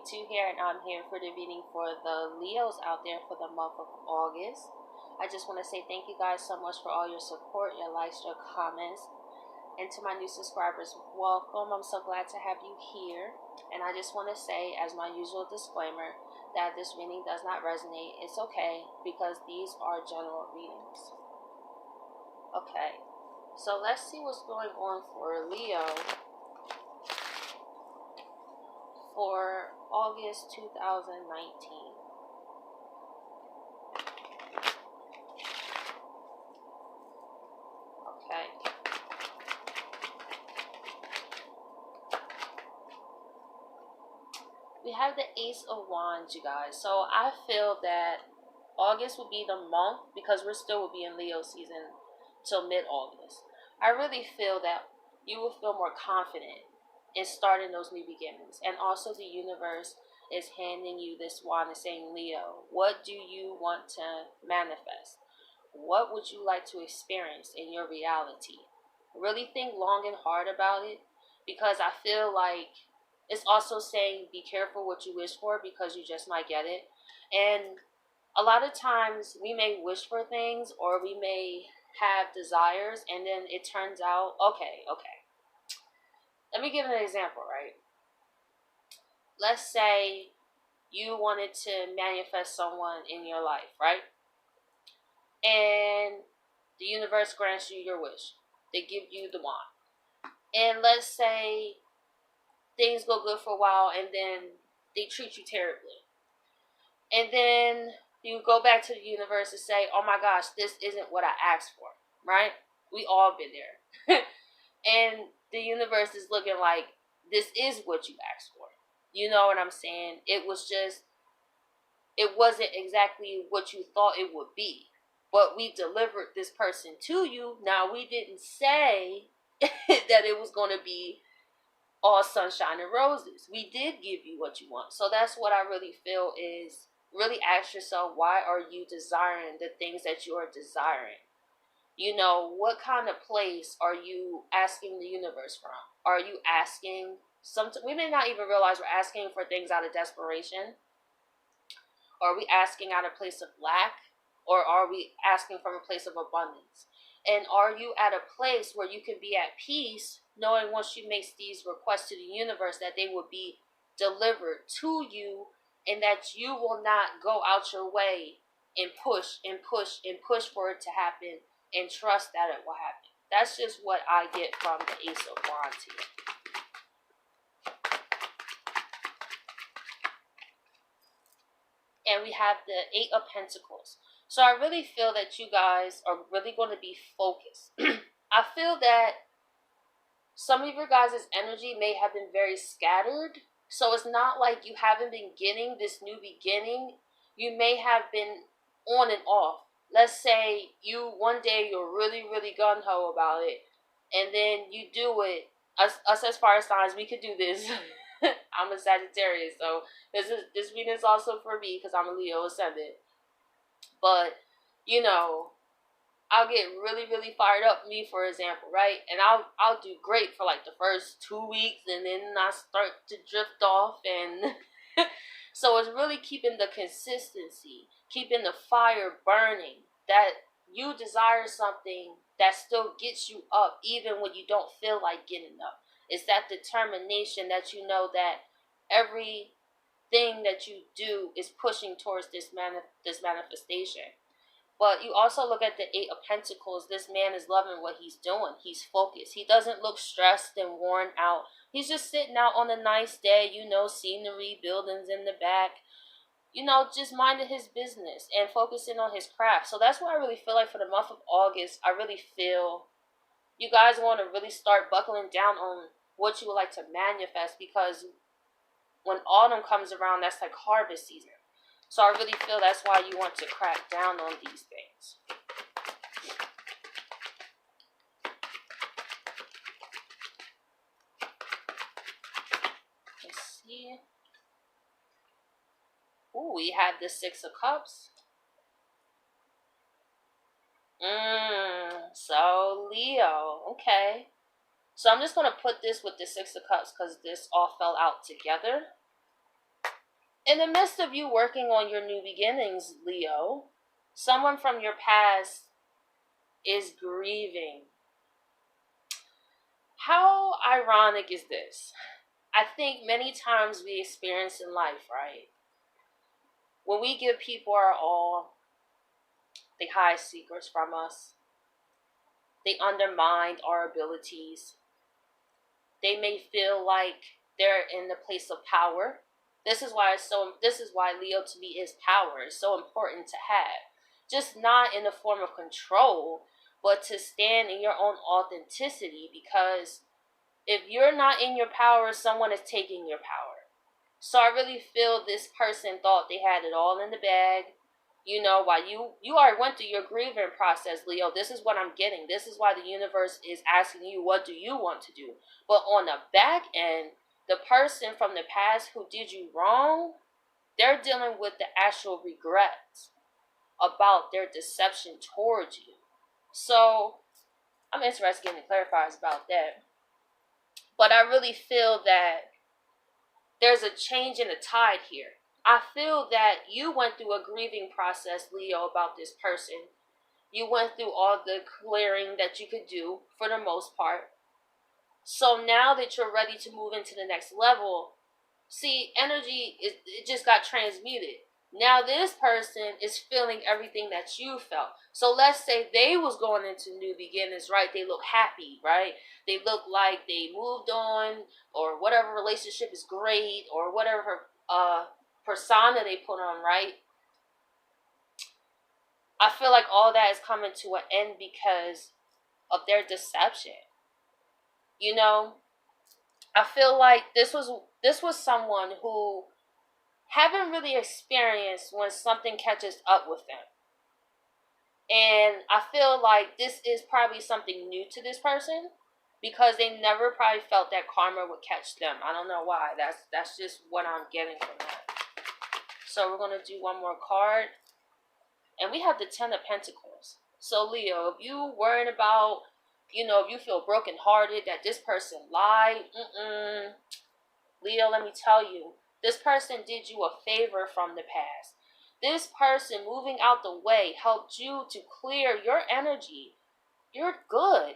22 here, and I'm here for the reading for the Leos out there for the month of August. I just want to say thank you guys so much for all your support, your likes, your comments, and to my new subscribers, welcome. I'm so glad to have you here. And I just want to say, as my usual disclaimer, that this reading does not resonate. It's okay, because these are general readings. Okay, so let's see what's going on for Leo for August 2019. Okay. We have the Ace of Wands, you guys. So I feel that August would be the month, because we're still will be in Leo season till mid-August. I really feel that you will feel more confident in starting those new beginnings. And also the universe is handing you this wand and saying, Leo, what do you want to manifest? What would you like to experience in your reality? Really think long and hard about it, because I feel like it's also saying be careful what you wish for, because you just might get it. And a lot of times we may wish for things, or we may have desires, and then it turns out, okay. Let me give an example, right? Let's say you wanted to manifest someone in your life, right? And the universe grants you your wish. They give you the wand. And let's say things go good for a while, and then they treat you terribly. And then you go back to the universe and say, oh my gosh, this isn't what I asked for, right? We all been there. And the universe is looking like, this is what you asked for. You know what I'm saying? It wasn't exactly what you thought it would be. But we delivered this person to you. Now, we didn't say that it was going to be all sunshine and roses. We did give you what you want. So that's what I really feel is, really ask yourself, why are you desiring the things that you are desiring? You know, what kind of place are you asking the universe from? Are you asking we may not even realize we're asking for things out of desperation. Are we asking out of a place of lack? Or are we asking from a place of abundance? And are you at a place where you can be at peace, knowing once you make these requests to the universe that they will be delivered to you, and that you will not go out your way and push for it to happen, and trust that it will happen? That's just what I get from the Ace of Wands here. And we have the Eight of Pentacles. So I really feel that you guys are really going to be focused. I feel that some of your guys' energy may have been very scattered. So it's not like you haven't been getting this new beginning. You may have been on and off. Let's say one day you're really, really gung-ho about it, and then you do it. Us as fire signs, we could do this. I'm a Sagittarius, so this reading is also for me, because I'm a Leo ascendant. But, you know, I'll get really, really fired up, me for example, right? And I'll do great for like the first 2 weeks, and then I start to drift off, and so it's really keeping the consistency, keeping the fire burning, that you desire something that still gets you up even when you don't feel like getting up. It's that determination that you know that everything that you do is pushing towards this manifestation. But you also look at the Eight of Pentacles. This man is loving what he's doing. He's focused. He doesn't look stressed and worn out. He's just sitting out on a nice day, scenery, buildings in the back, just minding his business and focusing on his craft. So that's what I really feel like for the month of August. I really feel you guys want to really start buckling down on what you would like to manifest, because when autumn comes around, that's like harvest season. So I really feel that's why you want to crack down on these things. Let's see. Ooh, we have the Six of Cups. So Leo, okay. So I'm just going to put this with the Six of Cups, because this all fell out together. In the midst of you working on your new beginnings, Leo, someone from your past is grieving. How ironic is this? I think many times we experience in life, right? When we give people our all, they hide secrets from us. They undermine our abilities. They may feel like they're in the place of power. This is why Leo to me is power. It's so important to have. Just not in the form of control, but to stand in your own authenticity, because if you're not in your power, someone is taking your power. So I really feel this person thought they had it all in the bag. You know, while you already went through your grieving process, Leo, this is what I'm getting. This is why the universe is asking you, what do you want to do? But on the back end, the person from the past who did you wrong, they're dealing with the actual regrets about their deception towards you. So I'm interested in getting clarifiers about that. But I really feel that there's a change in the tide here. I feel that you went through a grieving process, Leo, about this person. You went through all the clearing that you could do for the most part. So now that you're ready to move into the next level, see, energy, it just got transmuted. Now this person is feeling everything that you felt. So let's say they was going into new beginnings, right? They look happy, right? They look like they moved on, or whatever relationship is great, or whatever persona they put on, right? I feel like all that is coming to an end because of their deception. You know, I feel like this was someone who haven't really experienced when something catches up with them. And I feel like this is probably something new to this person, because they never probably felt that karma would catch them. I don't know why. That's just what I'm getting from that. So we're going to do one more card. And we have the Ten of Pentacles. So Leo, if you worried about, if you feel brokenhearted that this person lied, Leo, let me tell you, this person did you a favor from the past. This person moving out the way helped you to clear your energy. You're good.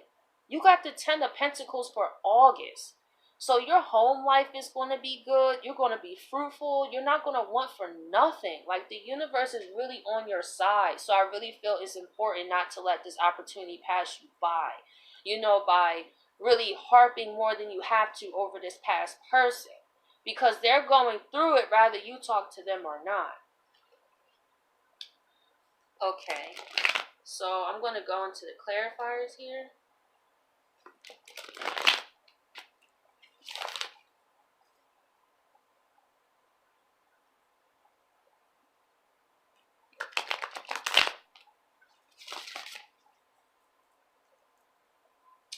You got the Ten of Pentacles for August. So your home life is going to be good. You're going to be fruitful. You're not going to want for nothing. Like, the universe is really on your side. So I really feel it's important not to let this opportunity pass you by. By really harping more than you have to over this past person. Because they're going through it whether you talk to them or not. Okay. So I'm going to go into the clarifiers here.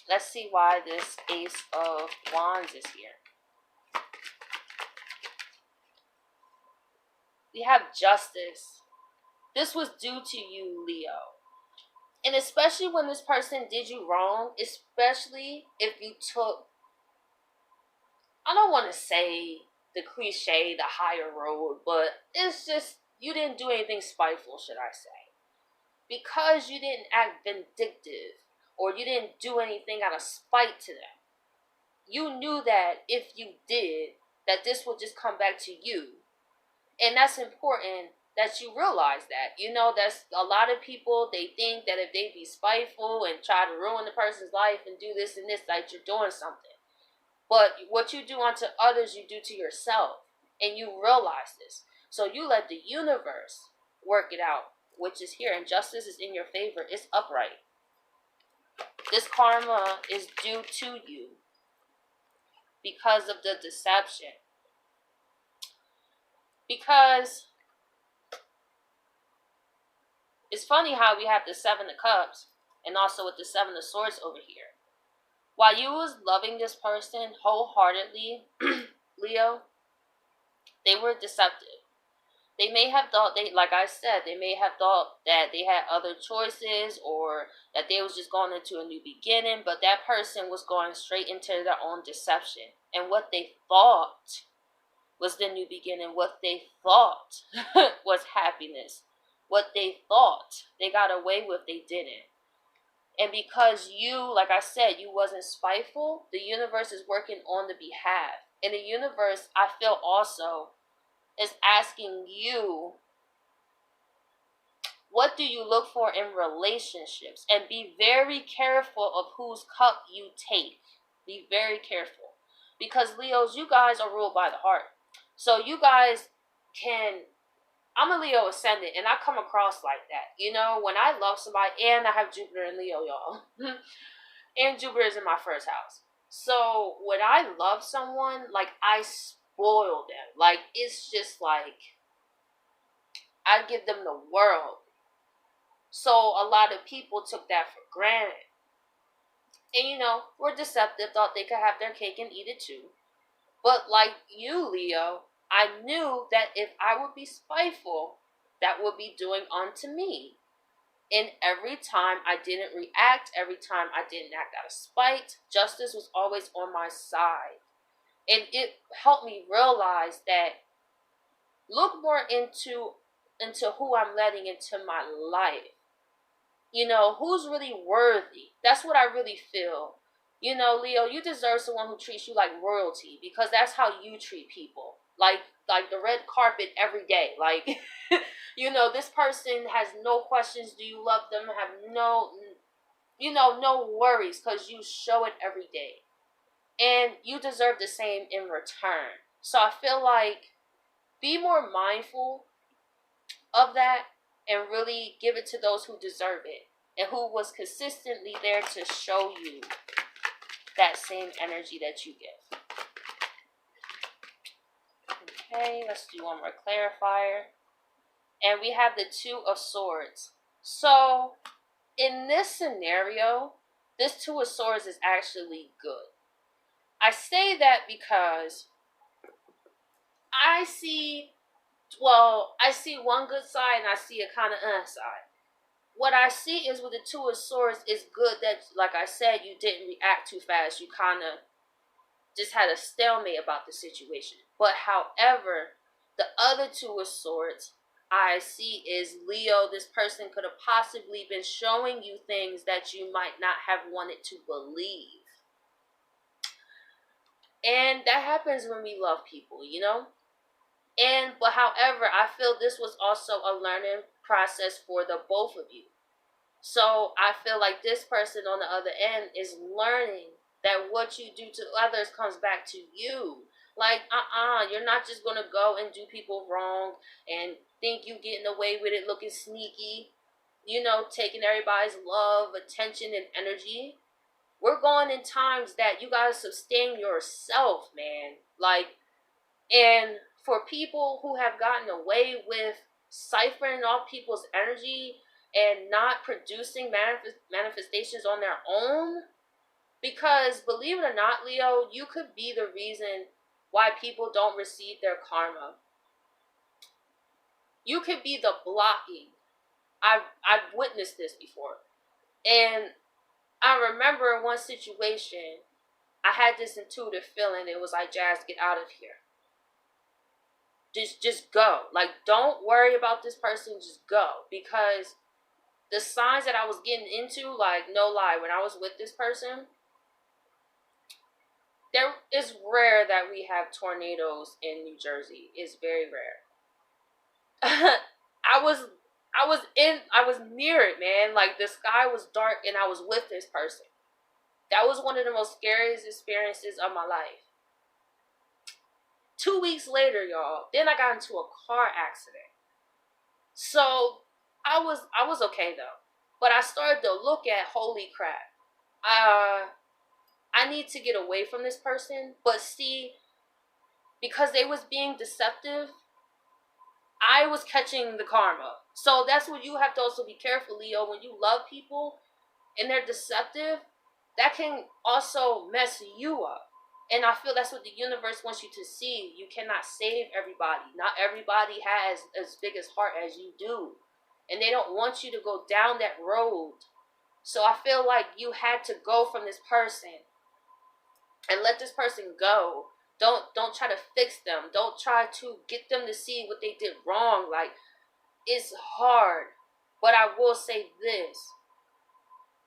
Let's see why this Ace of Wands is here. We have Justice. This was due to you, Leo. And especially when this person did you wrong, especially if you took, I don't want to say the cliche, the higher road, but it's just, you didn't do anything spiteful, should I say. Because you didn't act vindictive, or you didn't do anything out of spite to them. You knew that if you did, that this would just come back to you. And that's important that you realize that. That's a lot of people, they think that if they be spiteful and try to ruin the person's life and do this and this, like you're doing something. But what you do unto others, you do to yourself. And you realize this. So you let the universe work it out, which is here. And justice is in your favor. It's upright. This karma is due to you because of the deception. Because it's funny how we have the Seven of Cups and also with the Seven of Swords over here. While you was loving this person wholeheartedly, Leo, they were deceptive. They may have thought, like I said, they may have thought that they had other choices, or that they was just going into a new beginning, but that person was going straight into their own deception. And what they thought was the new beginning. What they thought was happiness. What they thought they got away with, they didn't. And because you, like I said, you wasn't spiteful, the universe is working on the behalf. And the universe, I feel also, is asking you, what do you look for in relationships? And be very careful of whose cup you take. Be very careful. Because Leos, you guys are ruled by the heart. So you guys can, I'm a Leo ascendant, and I come across like that. You know, when I love somebody, and I have Jupiter in Leo, y'all. And Jupiter is in my first house. So when I love someone, like, I spoil them. Like, it's just like, I give them the world. So a lot of people took that for granted. And, you know, were deceptive, thought they could have their cake and eat it too. But like you, Leo, I knew that if I would be spiteful, that would be doing unto me. And every time I didn't react, every time I didn't act out of spite, justice was always on my side. And it helped me realize that look more into who I'm letting into my life. You know, who's really worthy? That's what I really feel. You know, Leo, you deserve someone who treats you like royalty, because that's how you treat people. Like the red carpet every day. Like, you know, this person has no questions. Do you love them? Have no, you know, no worries, because you show it every day. And you deserve the same in return. So I feel like, be more mindful of that and really give it to those who deserve it and who was consistently there to show you that same energy that you give. Okay, let's do one more clarifier. And we have the Two of Swords. So, in this scenario, this Two of Swords is actually good. I say that because I see one good side and I see a kind of side. What I see is with the Two of Swords, it's good that, like I said, you didn't react too fast. You kind of just had a stalemate about the situation. But however, the other Two of Swords I see is, Leo, this person could have possibly been showing you things that you might not have wanted to believe. And that happens when we love people, you know? But however, I feel this was also a learning process for the both of you. So I feel like this person on the other end is learning that what you do to others comes back to you. Like, you're not just going to go and do people wrong and think you getting away with it, looking sneaky, you know, taking everybody's love, attention, and energy. We're going in times that you got to sustain yourself, man. Like, and for people who have gotten away with ciphering off people's energy and not producing manifestations on their own, because believe it or not, Leo, you could be the reason why people don't receive their karma. You could be the blocking. I've witnessed this before. And I remember in one situation, I had this intuitive feeling. It was like, Jazz, get out of here. Just go. Like, don't worry about this person. Just go. Because the signs that I was getting into, like, no lie, when I was with this person, there is rare that we have tornadoes in New Jersey. It's very rare. I was near it, man. Like, the sky was dark and I was with this person. That was one of the most scariest experiences of my life. 2 weeks later, y'all, then I got into a car accident. So I was okay though. But I started to look at, holy crap. I need to get away from this person. But see, because they was being deceptive, I was catching the karma. So that's what you have to also be careful, Leo. When you love people and they're deceptive, that can also mess you up. And I feel that's what the universe wants you to see. You cannot save everybody. Not everybody has as big a heart as you do. And they don't want you to go down that road. So I feel like you had to go from this person and let this person go Don't try to fix them. Don't try to get them to see what they did wrong. Like, it's hard. But I will say this.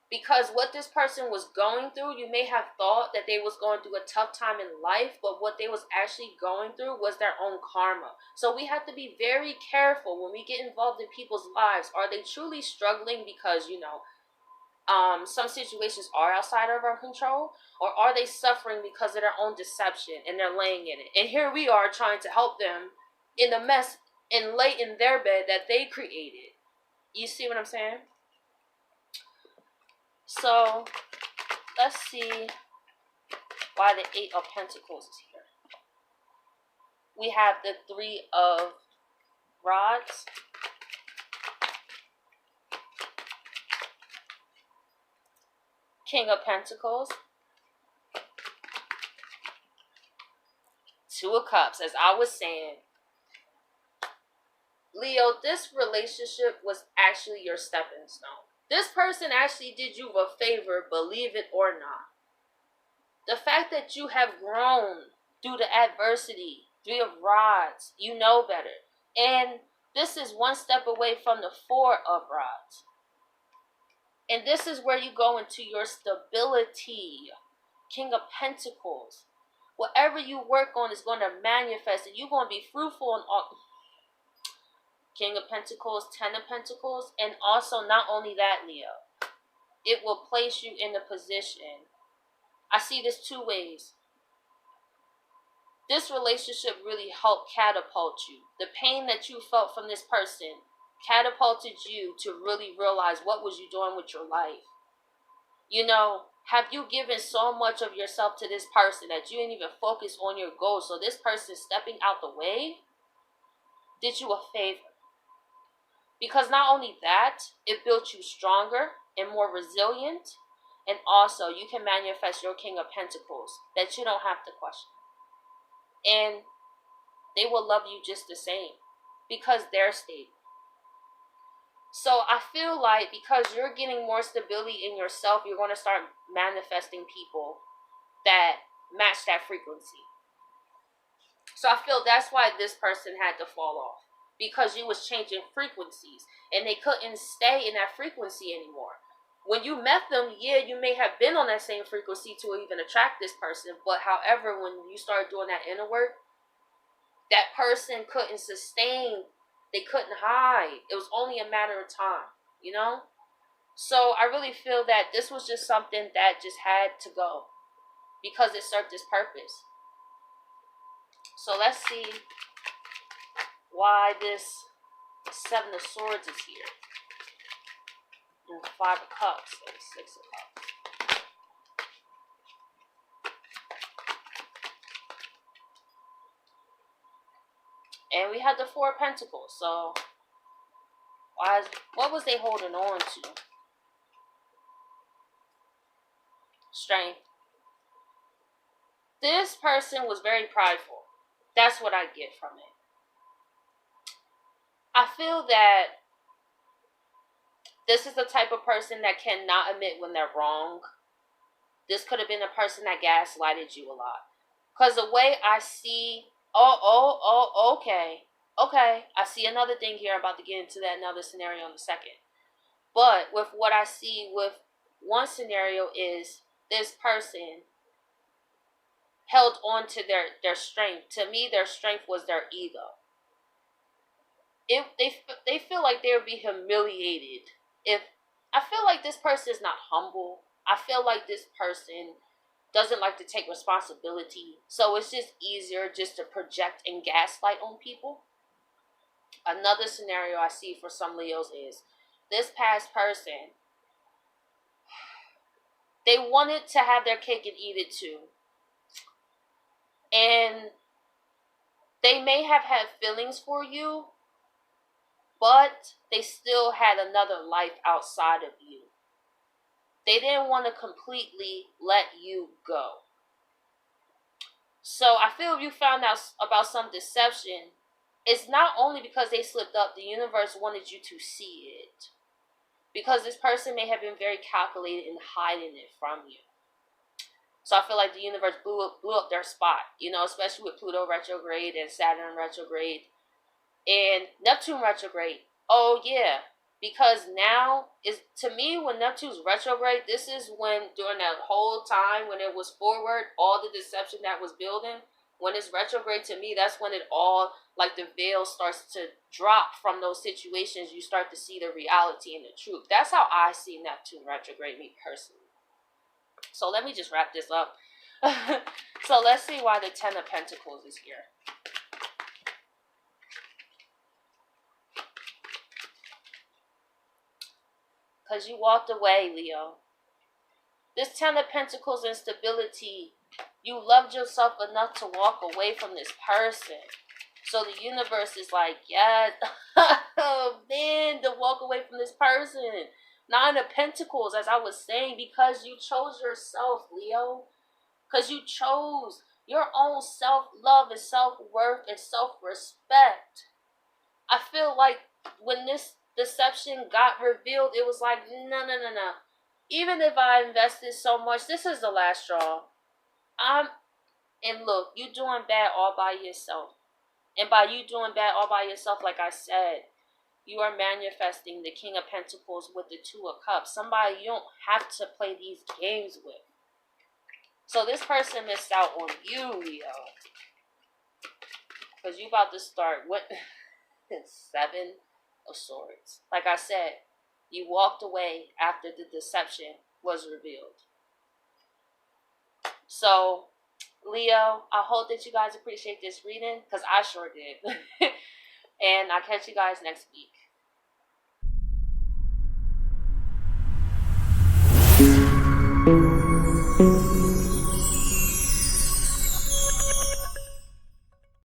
Because what this person was going through, you may have thought that they was going through a tough time in life, but what they was actually going through was their own karma. So we have to be very careful when we get involved in people's lives. Are they truly struggling because, some situations are outside of our control, or are they suffering because of their own deception and they're laying in it? And here we are trying to help them in the mess and lay in their bed that they created. You see what I'm saying? So let's see why the Eight of Pentacles is here. We have the Three of Rods. King of Pentacles. Two of Cups. As I was saying, Leo, this relationship was actually your stepping stone. This person actually did you a favor, believe it or not. The fact that you have grown through the adversity, Three of Rods, you know better. And this is one step away from the Four of Rods. And this is where you go into your stability. King of Pentacles. Whatever you work on is going to manifest, and you're going to be fruitful in all. King of Pentacles, Ten of Pentacles, and also not only that, Leo, it will place you in a position. I see this two ways. This relationship really helped catapult you. The pain that you felt from this person catapulted you to really realize what was you doing with your life. Have you given so much of yourself to this person that you didn't even focus on your goals? So this person stepping out the way did you a favor. Because not only that, it built you stronger and more resilient. And also, you can manifest your King of Pentacles that you don't have to question. And they will love you just the same because they're stable. So I feel like because you're getting more stability in yourself, you're going to start manifesting people that match that frequency. So I feel that's why this person had to fall off. Because you was changing frequencies and they couldn't stay in that frequency anymore. When you met them, yeah, you may have been on that same frequency to even attract this person. But however, when you start doing that inner work, that person couldn't sustain. They couldn't hide. It was only a matter of time, So I really feel that this was just something that just had to go because it served its purpose. So let's see why this Seven of Swords is here. And Five of Cups and Six of Cups. And we had the Four of Pentacles. So what was they holding on to? Strength. This person was very prideful. That's what I get from it. I feel that this is the type of person that cannot admit when they're wrong. This could have been a person that gaslighted you a lot. Because the way I see, okay. I see another thing here. I'm about to get into that another scenario in a second. But with what I see with one scenario is this person held on to their strength. To me, their strength was their ego. They feel like they would be humiliated if I feel like this person is not humble. I feel like this person doesn't like to take responsibility. So it's just easier just to project and gaslight on people. Another scenario I see for some Leos is this past person, they wanted to have their cake and eat it too. And they may have had feelings for you, but they still had another life outside of you. They didn't want to completely let you go. So I feel if you found out about some deception, it's not only because they slipped up, the universe wanted you to see it. Because this person may have been very calculated in hiding it from you. So I feel like the universe blew up their spot, you know, especially with Pluto retrograde and Saturn retrograde and Neptune retrograde. Oh yeah, because now is, to me, when Neptune's retrograde, this is when, during that whole time when it was forward, all the deception that was building, when it's retrograde, to me, that's when it all, like, the veil starts to drop from those situations. You start to see the reality and the truth. That's how I see Neptune retrograde, me personally. So let me just wrap this up. So let's see why the Ten of Pentacles is here. Because you walked away, Leo. This Ten of Pentacles instability, you loved yourself enough to walk away from this person. So the universe is like, yes, oh man, to walk away from this person. Nine of Pentacles, as I was saying, because you chose yourself, Leo. Because you chose your own self-love and self-worth and self-respect. I feel like when this deception got revealed, it was like, no. Even if I invested so much, this is the last straw. And look, you doing bad all by yourself. And by you doing bad all by yourself, like I said, you are manifesting the King of Pentacles with the Two of Cups. Somebody you don't have to play these games with. So this person missed out on you, Leo. Because you about to start with Seven of Swords. Like I said, you walked away after the deception was revealed. So, Leo, I hope that you guys appreciate this reading, because I sure did. And I'll catch you guys next week.